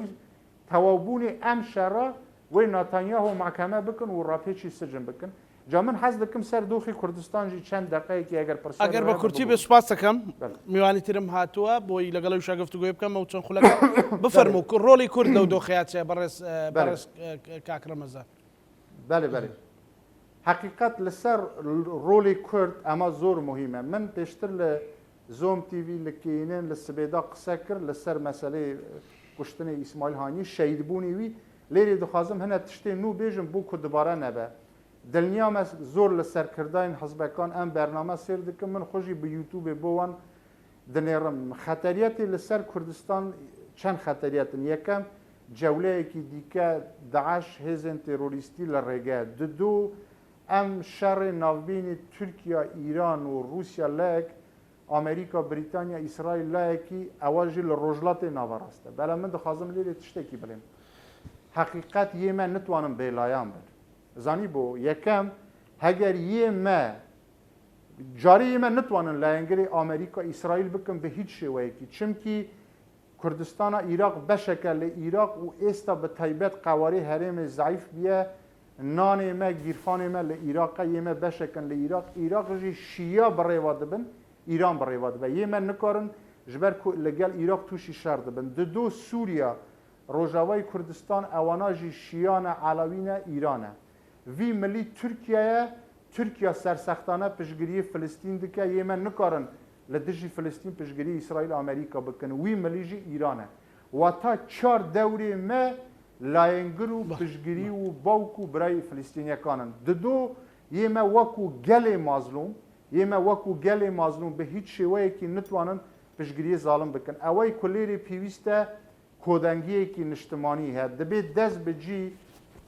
توابون ام شرا و نتانیاهو محکمه بکن و راپیچی سجن بکن جا من حز دکم سر دوخی کردستان جی چند دقیقه که اگر پرسر اگر با کرتی به سپاس کم میوانی ترم هاتوا بوی لگلای شگفت گویب کم و چون خلک بفرمو رولی کرد لو دوخیات برس کاک رمضان بله حقیقت لسر رولی کرد اما زور مهمه من پیشتر لزوم تیوی لکینن لسبیدا قصه کر لسر مسئله کشتن اسماعیل هانی شهید بونی وی لیری دخوازم هنه تشتی نو بیجم بو که دوباره نبه دلنیام زور لسر کردن حزبکان ام برنامه سیر دکم من خوشی به یوتیوب بوان دنیرم خطریتی لسر کردستان چند خطریتن یکم جوله کی دیکه داعش هزن تروریستی لرگه دو ام شر ناوبین ترکیه ایران و روسیا لک امریکا بریتانیا اسرائیل لکی اواجی لروجلات ناوراسته بله من دخوازم لیلی تشتکی بلیم حقیقت یه من نتوانم بیلایان بر زانی بو یکم هگر یه ما جاری من نتوانن لانگری امریکا اسرائیل بکن به هیچ شوی کی چمکی کردستان عراق بشکل عراق و استا به تایبت قواری حرم ضعیف بیه نان ما گیرفان ما لعراق یه ما بشکن لعراق جی شیعه برای وادبن ایران برای وادبن یه من نکارن جبر لگل عراق توشی شر دبن دو سوریا روجاوای کردستان اوانا جی شیعان علاوین ایرانه وی ملی ترکیه سرسختانه پشگیری فلسطین دکه یه من نکارن لدجی فلسطین پشگیری اسرائیل امریکا بکن وی ملی جی ایرانه واتا 4 دوري ما لاینگر و پشگیری و باوکو برای فلسطینیکانن دو یما وکو گل مظلوم یما وکو گل مظلوم به هیچ شیوهی که نتوانن پشگیری ظالم بکن اوای کلیری پیوسته کودنگی که نشتمانی هست دبی دست بجی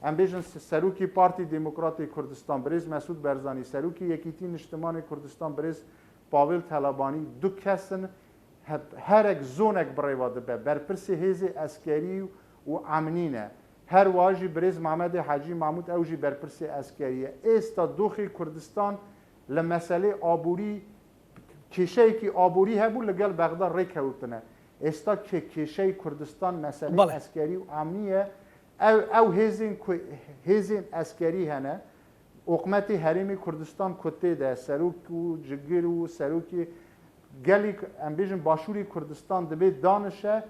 ام بیژن سروکی پارتی دموکراتی کردستان بریز مسعود برزانی سروکی یکیتی نشتمان کردستان بریز پاول طلبانی دو کسن هر یک زونک برای واده به برپرسی هیز اسکری و امنینه هر واجی بریز محمد حاجی محمود اوجی برپرسی اسکریه استا دوخی کردستان لمسئله آبوری کشه‌ای که آبوری هبو لگل بغداد ریک هوتنه استا که کشه کردستان مسئله اسکری و امنیه او هزین اسکری هنه حکومت حریم کردستان کته ده سروک و جگر و سروکی گلی امبیژن باشوری کردستان دبی دانشه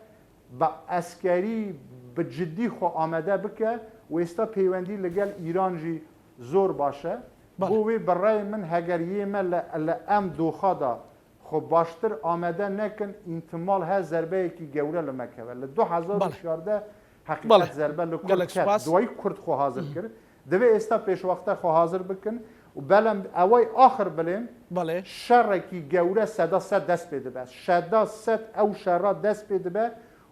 با اسکری به جدی خو آمده بکه و استا پیوندی لگل ایران جی زور باشه بوی برای من هگریه من لام دوخادا خو باشتر آمده نکن انتمال ها ضربه کی گوره لمکه ل 2014 حقیقت ضربه لکرد کرد دوای کرد خو حاضر کرد دوی استا پیش وقته خو حاضر بکن و بلم اوای آخر بلیم شر کی گوره صدا صد دست بده بس شدا صد او شر دست بده به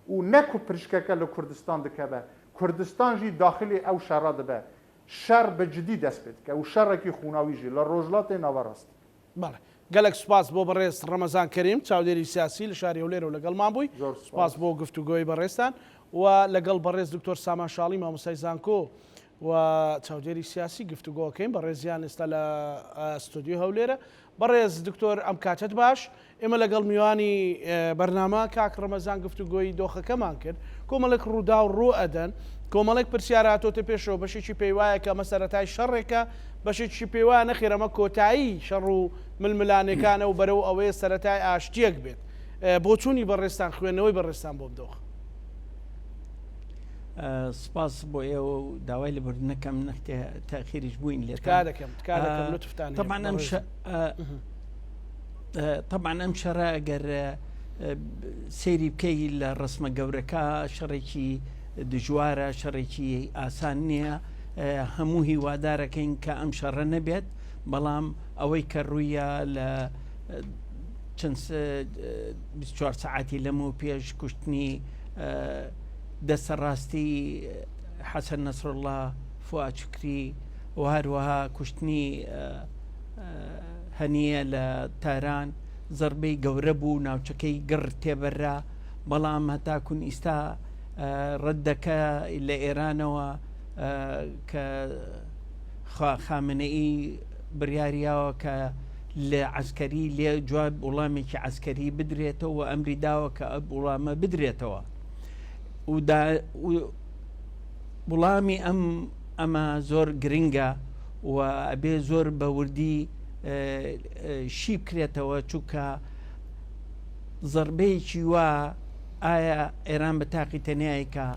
و نکو پرشکه لکردستان دکه کردستان جی داخلی او شر ده شر به جدی دست بده که او شر کی خوناوی جی لروجلات نوراست بله گەلێک سپاس بۆ بەڕێز ڕەمەزان کەریم چاودێری سیاسی لە شاری هەولێر و لەگەڵمان بووی سپاس بۆ گفتوگۆی بەڕێستان و لەگەڵ بەڕێز دکتۆر سامان شاڵی مامۆستای زانکۆ و چاودێری سیاسی گفتوگۆکەین بەڕێزیان ئێستا لە ئەستودیۆ هەولێرە بەڕێز دکتۆر ئەم کاتت باش ئێمە لەگەڵ میوانی بەرنامە کاک ڕەمەزان گفتوگۆی دۆخەکەمان کرد کۆمەڵێک ڕوودا و ڕوو ئەدەن کۆمەڵێک پرسیاراتۆتە پێشەوە بەشێکی پێی وایە کە ئەمە سەرەتای شەڕێکە بەشێکی پێی وایە نەخێرەمە کۆتایی شەڕ و ململانەکانە و بەرەو ئەوەیە سەرەتای ئاشتیەک بێت بۆ چوونی بەڕێستان خوێندنەوەی بەڕێستان بۆ بدۆخ سپاس بۆ ئێوە و داوای لەبوردنەکەم تاخیریش بووین لێ دەکەم لطفتان طبعا ئەم شەڕە ئەگەر سەیری بکەی لە ڕسمە گەورەکە شەڕێکی دژوارە شەڕێکی ئاسان نییە هەموو هیوادارەکەین کە ئەم شەڕە نەبێت بەڵام ئەوەی کە ڕوویە لە چەند 24 ساعتی لەمە پێش کوشتنی دەستە ڕاستی حەسەن نەسڕڵڵا فواد شکری و هەروەها کوشتنی هەنیە لە تاران زەربەی گەورە بوو ناوچەکەی گڕ تێبەررا بەڵام هەتاکوون ئیستا ڕەدەکە لە ئێرانەوە کە خامنەئی بڕیاریاوە کە لە عسکەری لێ جواب وڵامێکی عسکەری بدرێتەوە و ئەمری داوە کە وڵامە بدرێتەوە وڵامی ئەمە زۆر گرنگە و ئەبێ زۆر بە وردی شی بکرێتەوە چووکە زەربەیەکی وە ئایا ئێران بە تاقی تەنایکە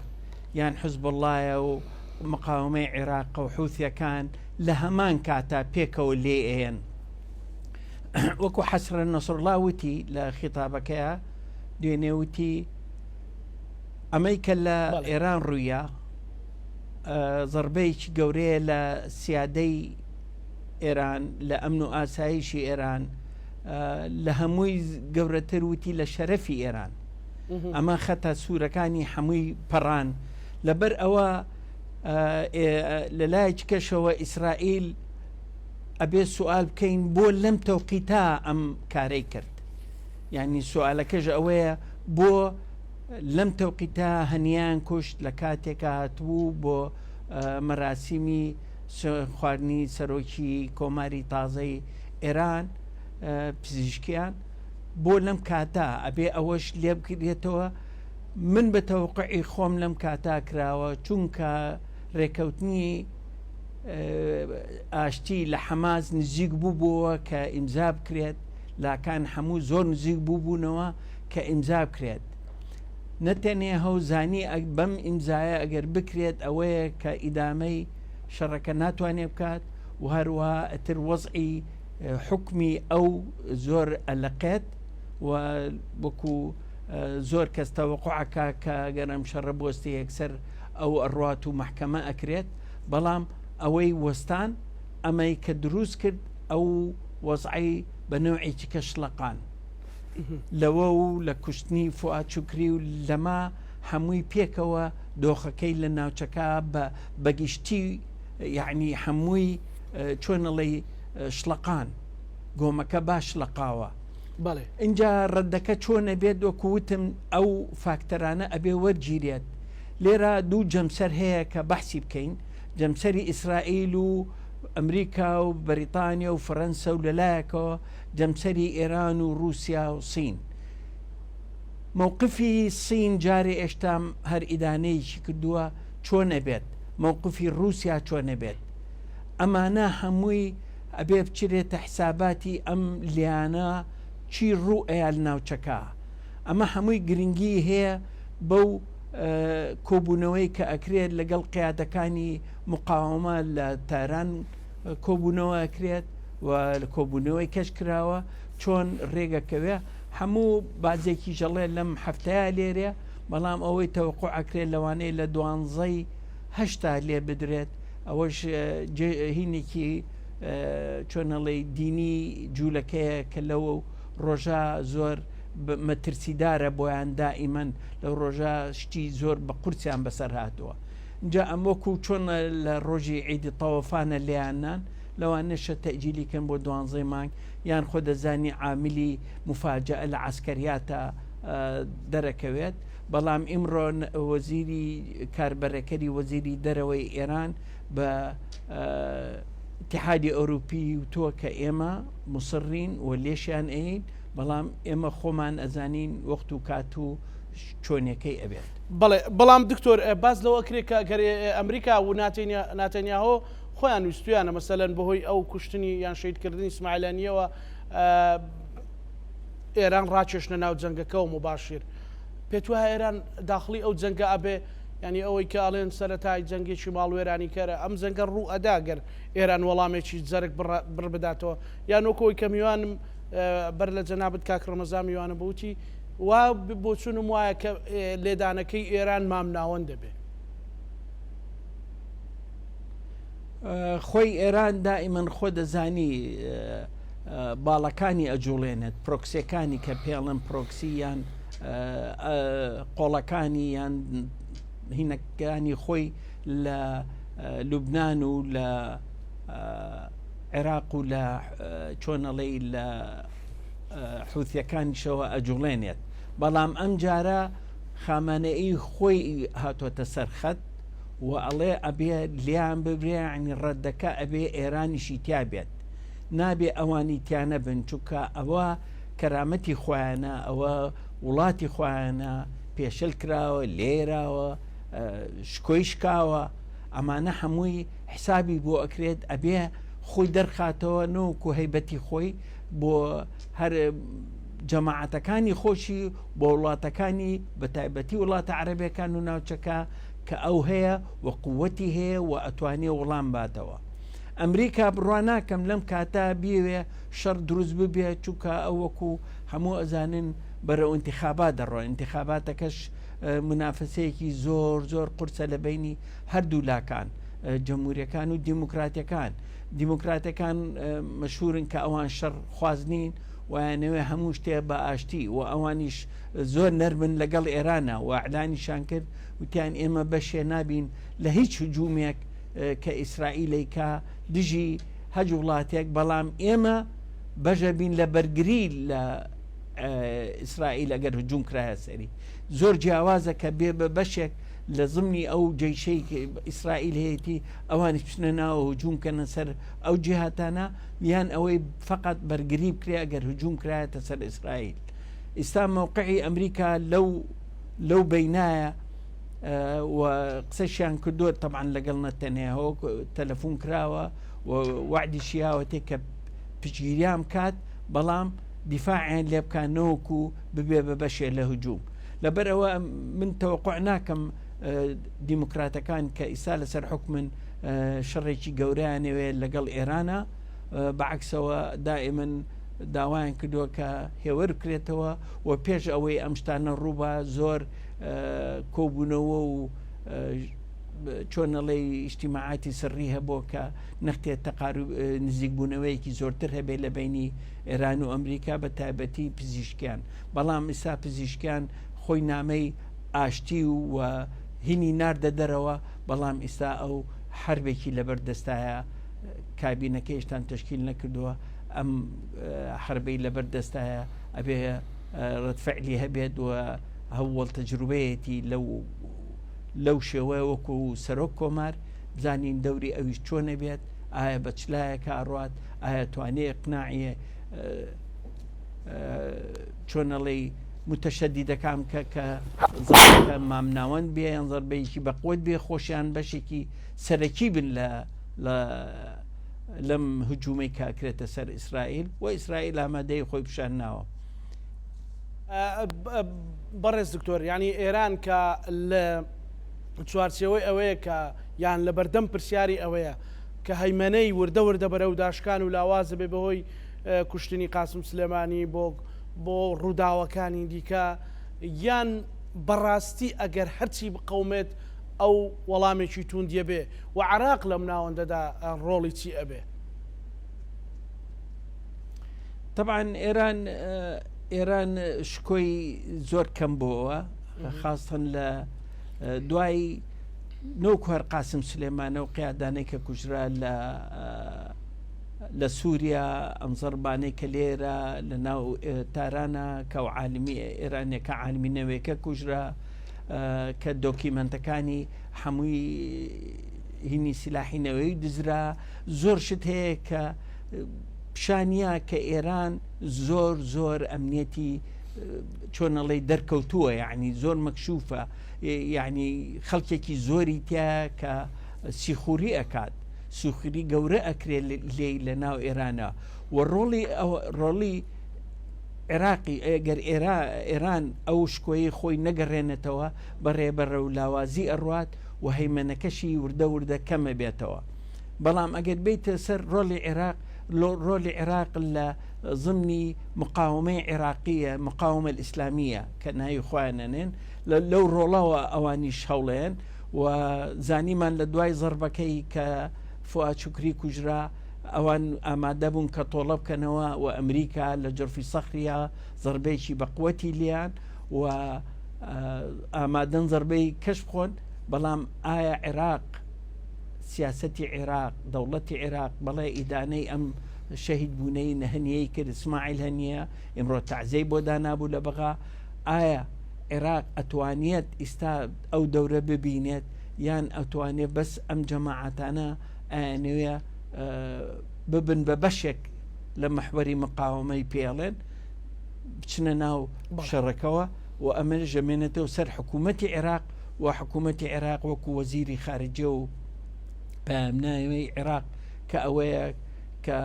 یان حزب اللهە و مقاومەی عێراق و حوثیەکان لە هەمان کاتا پێکەوە لێ ئێن وەکو حەسرە نەسڕڵڵا وتی لە خیتابەکەیە دوێنێ وتی ئەمەی کە لە ئێران ڕوویە زەربەیەکی گەورەیە لە سیادەی ئێران لە ئەمن و ئاسایشی ئێران لە هەمووی گەورەتر وتی لە شەرەفی ئێران ئەمە خەتە سوورەکانی هەمووی پەڕان لەبەر ئەوە لە لایەکی کەشەوە ئیسرائیل ئەبێ سوال بکەین بۆ لەم تەوقیتا ئەم کارەی کرد یعنی سوالەکەش ئەوەیە بۆ لەم تەوقیتا هەنیان کوشت لە کاتێکە هاتبوو بۆ مەراسیمی خواردنی سەرۆکی کۆماری تازەی ئێران پزیشکیان بۆ لەم کاتا ئەبێ ئەوەش لێ بکرێتەوە من بە تەوقعی خۆم لەم کاتا کراوە چونکە ڕێکەوتنی ئاشتی لە حەماس نزیک بووبووە کە ئیمزا بکرێت لاکان هەموو زۆر نزیک بووبوونەوە کە ئیمزا بکرێت نەتەنێ هەوزانی بەم ئیمزایە ئەگەر بکرێت ئەوەیە کە ئیدامەی شەڕەکە ناتوانێ بکات و هەروەها ئەتر وەزعی حکمی ئەو زۆر ئەلەقێت و وەکو زۆر کەس تەوەقوعەکە کە گەرم شەڕە بۆستی یەکسەر ئەو ئەڕوات و محکەمە ئەکرێت بەڵام ئەوەی وەستان ئەمەی کە دروست کرد ئەو وەزعی بە نوعێکی کە شڵەقان لەوە و لە کوشتنی فواد شوکری و لەما هەمووی پێکەوە دۆخەکەی لە ناوچەکە بەگشتی یعنی هەمووی چۆنەڵی شڵەقان گۆمەکە باش شڵەقاوە اینجا ڕەدەکە چۆنە بێت وەکووتم ئەو فاکتەرانە ئەبێ وەرگیرێت لێرە دوو جەمسەر هەیە کە بەحسی بکەین جەمسەری ئیسرائیل و ئەمریکا و بەریتانیا و فەرەنسا و لەلایەکەوە جەمسەری ئێران و رووسیا و سین مووقفی سین جارێ ئێشتام هەر ئیدانەیەکی کردووە چۆنە بێت مووقفی رووسیا چۆنە بێت ئەمانە هەمووی ئەبێ بچرێتە حساباتی ئەم لیانە چی ڕوو ئەیال ناوچەکە ئەمە هەمووی گرنگی هەیە بەو کۆبوونەوەی کە ئەکرێت لەگەڵ قیادەکانی مقاومە لە تاران کۆبوونەوە ئەکرێت و لە کۆبوونەوەی کەش کراوە چۆن ڕێگەکەوێ هەموو بازێکی ژەڵێ لەم هەفتەیە لێرێ بەڵام ئەوەی تەوەقوع ئەکرێت لەوانەیە لە 12 لێ بدرێت ئەوەش هینێکی چۆنەڵی دینی جوولەکەیە کە لەوە ڕۆژە زۆر مەترسیدارە بۆیان دائیمەن لەو ڕۆژە شتی زۆر بە قورسیان بەسەر هاتووە اینجا ئەم وەکو چۆن لە ڕۆژی عیدی تەوەفانە لێیانان لەوانەشە تەئجیلیکەن بۆ 12 مانگ یان خۆ دەزانی عاملی مفاجئە لە عسکەریاتە دەرەکەوێت بەڵام ئیمڕۆ وەزیری کاربەرەکەری وەزیری دەرەوەی ئێران بە اتحادی ئەوروپی وتووە کە ئێمە مسڕین و لێشیان ئەین بەڵام ئێمە خۆمان ئەزانین وەخت و کات و چۆنیەکەی ئەبێت بەڵام دکتۆر باز لەوە کرێت کە ئەمریکا و ناتەنیاهۆ خۆیان ویستویانە مەسەلەن بەهۆی ئەو کوشتنی یان شەیدکردنی ئیسماعیلانیەوە ئێران ڕاکێشنە ناو جەنگەکە و مباشیر پێت وایە ئێران داخلی ئەو جەنگە ئەبێ ینی ئەوەی کە ئەڵێن سەرەتای جەنگێکی ماڵوێرانی کەرە ئەم جەنگە ڕوو ئەداگەر ئێران وەڵامێکی جەرگ بڕ بداتەوە یان وەکەوەی کە میوانم بەر لە جەنابەت کاک ڕەمەزان میوانە بوتی وا بۆ چونم وایە کە لێدانەکەی ئێران مام ناوەند دەبێت خۆی ئێران دائیمەن خۆ دەزانی باڵەکانی ئەجوڵێنێت پرۆکسیەکانی کە پێڵم پرۆکسی یان قۆڵەکانی یان هینەکانی خۆی لە لوبناان و لە عێراق و لە چۆنەڵی لە حوثیەکانیشەوە ئەجوڵێنێت بەڵام ئەم جارە خامانەئی خۆی هاتۆتە سەرخەت و ئەڵێ ئەبێ لیان ببرێ عنی ڕەدەکە ئەبێ ئێرانیشی تیا بێت نابێ ئەوانی تیانە بن چونکە ئەوە کەرامەتی خۆیانە ئەوە وڵاتی خۆیانە پێشل کراوە لێراوە شکۆی شکاوە ئەمانە هەمووی حسابی بۆ ئەکرێت ئەبێ خۆی دەرخاتەوە نەوەکو هەیبەتی خۆی بۆ هەر جەماعەتەکانی خۆشی بۆ وڵاتەکانی بە تایبەتی وڵاتە عەرەبیەکان و ناوچەکە کە ئەو هەیە و قووەتی هەیە و ئەتوانێ وەڵام باتەوە ئەمریکا بڕوا ناکەم لەم کاتا بیوێ شەڕ دروست ببێ چونکە ئەو وەکو هەموو ئەزانن بەرەو انتخابات دەڕۆ انتخاباتەکەش منافسەیەکی زۆر زۆر قورسە لە بینی هەردوو لاکان جمهوریەکان و دیموکراتەکان مەشهورن کە ئەوان شەڕ خوازنین وایانەوێ هەموو شتێ بە ئاشتی و ئەوانیش زۆر نەرمن لەگەڵ ئێرانە و ئەعلانیشان کرد وتیان ئێمە بەشێ نابین لە هیچ هجوومێک کە ئیسرائیلی کە دژی هەج وڵاتێک بەڵام ئێمە بەژە بین لە بەرگری لە ئیسرائیل ئەگەر هجووم کرایە سەری زۆر جیاوازە کە بێ بە بەشێک لە زمنی ئەو جەیشەی ئیسرائیل هەیەی ئەوانی بچنە ناوە هجوومکەنە سەر ئەو جیهاتانە یان ئەوەی فقط بەرگری بکرێ ئەگەر هجووم کرایەتە سەر ئیسرائیل ئێستا مووقعی ئەمریکا لەو بینایە و قسەشیان کردووە طبعا لەگەڵ نەتەنیاهۆ تەلەفۆن کراوە و وعدی شیاوەتێک کە پشگیریان کات بەڵام دیفاعیان لێ بکانەوەکو ببێ بە بەشێ لە هجووم لەبەرەوە من تەوەقوع ناکەم دیموکراتەکان کە ئیسا لەسەر حکمن شەڕێکی گەورەیانەوێت لەگەڵ ئێرانە بەعکسەوە دائیمەن داوایان کردووە کە هێوە بکرێتەوە و پێش ئەوەی ئەم شتانە ڕووبە زۆر کۆبوونەوە و چۆنەڵی ئیجتیماعاتی سڕی هەبوو کە نەختێت تەقارب نزیکبوونەوەیەکی زۆرتر هەبێ لە بینی ئێران و ئەمریکا بە تایبەتی پزیشکیان بەڵام ئێستا پزیشکیان خۆی نامەی ئاشتی و هینی ناردە دەرەوە بەڵام ئێستا ئەو حربێکی لەبەر دەستایە کابینەکە هێشتان تشکیل نەکردووە ئەم حربەی لەبەر دەستایە ئەبێ ڕەتفعلی هەبێت و هەوڵ تەجروبەیەتی لەو شێوەیە وەکو سەرۆک کۆمار بزانین دەوری ئەویش چۆنە بێت ئایا بە چلایەکە ئەڕات ئایا توانێ قناعیە چۆنەڵی متەشەدیدەکان کە زەربەکە مامناوەند بێ یان زەربەیەکی بەقوت بێ خۆشیان بەشێکی سەرەکی بن لەم هجوومەی کاکرێتە سەر ئیسرائیل و ئیسرائیل ئامادەی خۆی پیشان ناوە. بەڕێز دکتۆر ینی ئێران کە لە چوارچەوەی ئەوەیە کە یان لە بەردەم پرسیاری ئەوەیە کە هەیمەنەی وردە وردە بەرەو داشکان و لاوازە بێ بەهۆی کوشتنی قاسم سلێمانی بۆ ڕووداوەکانی دیکە یان بەڕاستی ئەگەر هەرچی بقەومێت ئەو وەڵامێکی توندیە بێ و عراق لەم ناوەندەدا ڕۆڵی چی ئەبێ؟ طبعا ئێران شکۆی زۆر کەم بووەوە خاستن لە دوای نۆکوهر قاسم سلێمانە و قیادانەی کە کوژرا لە سووریا ئەم زەربانەی کە لێرە لە ناو تارانە کە و عالمی ئێرانێکە عالمی نەوەیەکە کوژرا کە دۆکیمنتەکانی هەمووی هینی سیلاحینەوەی دزرا زۆر شت هەیە کە پیشانیە کە ئێران زۆر ئەمنیەتی چۆنەڵی دەرکەوتووە یعنی زۆر مەکشوفە یعنی خەڵکێکی زۆری تیا کە سیخوری ئەکات سوخری گەورە ئەکرێت لێ لە ناو ئێرانە و ڕۆڵی عێراقی ئەگەر ئێران ئەو شکۆیی خۆی نەگەڕێنێتەوە بەڕێبەرە و لاوازی ئەڕوات و هەیمەنەکەشی وردە کەمە بێتەوە بەڵام ئەگەر بیتە سەر ڕۆلی عێراق لە ضمنی مقاومەی عێراقیە مقاومە ئیسلامیە کە ناوی خۆیانەنێن لەو ڕۆڵەوە ئەوانیش هەوڵێن و زانیمان لە دوای زەربەکەی کە فواد شوکری کوژرا ئەوان ئامادە بوون کە تۆڵە بکەنەوە و ئەمریکا لە جرفی سەخریا زەربەیەکی بەقوەتی لیان و ئامادەن زەربەی کەش بخۆن بەڵام ئایا عێراق سیاسەتی عێراق دەوڵەتی عێراق بەڵێ ئیدانەی ئەم شەهید بوونەی نەهەنیەی کرد ئیسماعیل هەنیە ئێمڕۆ تەعزیەی بۆ دانابوو لە بەغا ئایا عێراق ئەتوانێت ئێستا ئەو دەورە ببینێت یان ئەتوانێت بەس ئەم جەماعەتانە ئەیانەوێ ببن بە بەشێک لە مەحوەری مقاومەی پێڵێن بچنە ناو شەڕەکەوە و ئەمە ژەمێنێتەوە سەر حکوومەتی عێراق و حکوومەتی عێراق وەکو وەزیری خارجیە و پامناوی عێراق کە ئەوەیە کە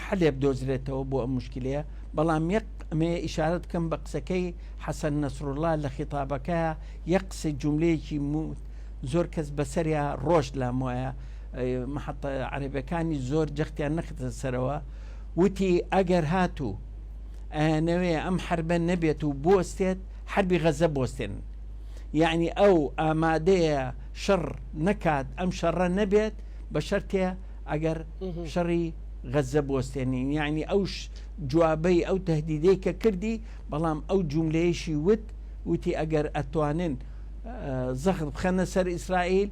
حەلێ بدۆزرێتەوە بۆ ئەم مشکلەیە بەڵام یەک ئەمێ ئیشارەت بکەم بە قسەکەی حەسەن نەسڕوڵڵا لە خیتابەکە یەک قسە جوملەیەکی زۆر کەس بەسەریا ڕۆژ لام وایە محەتە عەرەبیەکانی زۆر جەختیان نەختە سەرەوە وتی ئەگەر هاتوو ئەیانەوێ ئەم حربە نەبێت و بۆستێت حربی غەزە بۆستێن یعنی ئەو ئامادەیە شەڕ نەکات ئەم شەڕە نەبێت بە شەرتێ ئەگەر شەڕی غەزە بۆستێنین یعنی ئەو جوابەی ئەو تەهدیدەی کە کردی بەڵام ئەو جوملەیەشی وتی ئەگەر ئەتوانن زەخر بخەنە سەر ئیسرائیل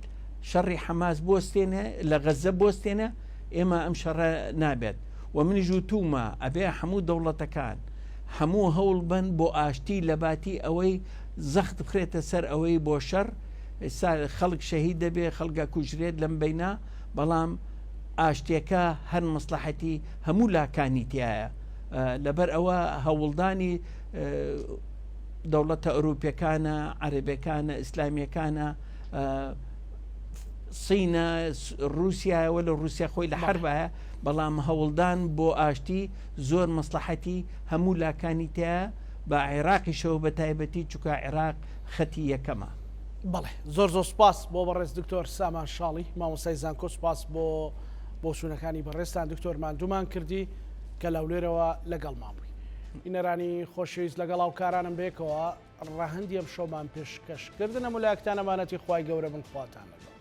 شەڕی حەماس بۆستێنە لە غەزە بۆستێنە ئێمە ئەم شەڕە نابێت و منیش وتومە ئەبێ هەموو دەوڵەتەکان هەموو هەوڵ بن بۆ ئاشتی لە باتی ئەوەی زەخت بخرێتە سەر ئەوەی بۆ شەڕ خەڵک شەهید دەبێ خەڵگە کوژرێت لەم بەینا بەڵام ئاشتیەکە هەر مەسلحەتی هەموو لاکانی تایە لەبەر ئەوە هەوڵدانی دەوڵەتە ئەوروپیەکانە عەرەبیەکانە ئیسلامیەکانە سینە رووسایەوە لە رووسیا خۆی لە حربایە بەڵام هەوڵدان بۆ ئاشتی زۆر مەسلحەتی هەموو لاکانی تایە بە عێراقیشەوە بە تایبەتی چووکە عێراق خەتی یەکەمە. بەڵێ زۆر سوپاس بۆ بەڕێز دکتۆر سامان شاڵی مامۆستای زانکۆ سوپاس بۆ چوونەکانی بەڕێستان دکتۆرمان دوومان کردی کە لەولێرەوە لەگەڵ مابووی ئینەرانی خۆشەویست لەگەڵ هاوکارانم بێکەوە ڕاهەندی ئەم شۆمان پێشکەشکردنە مولایەکتان ئەمانەتی خوای گەورە بن خواتان لەگەڵ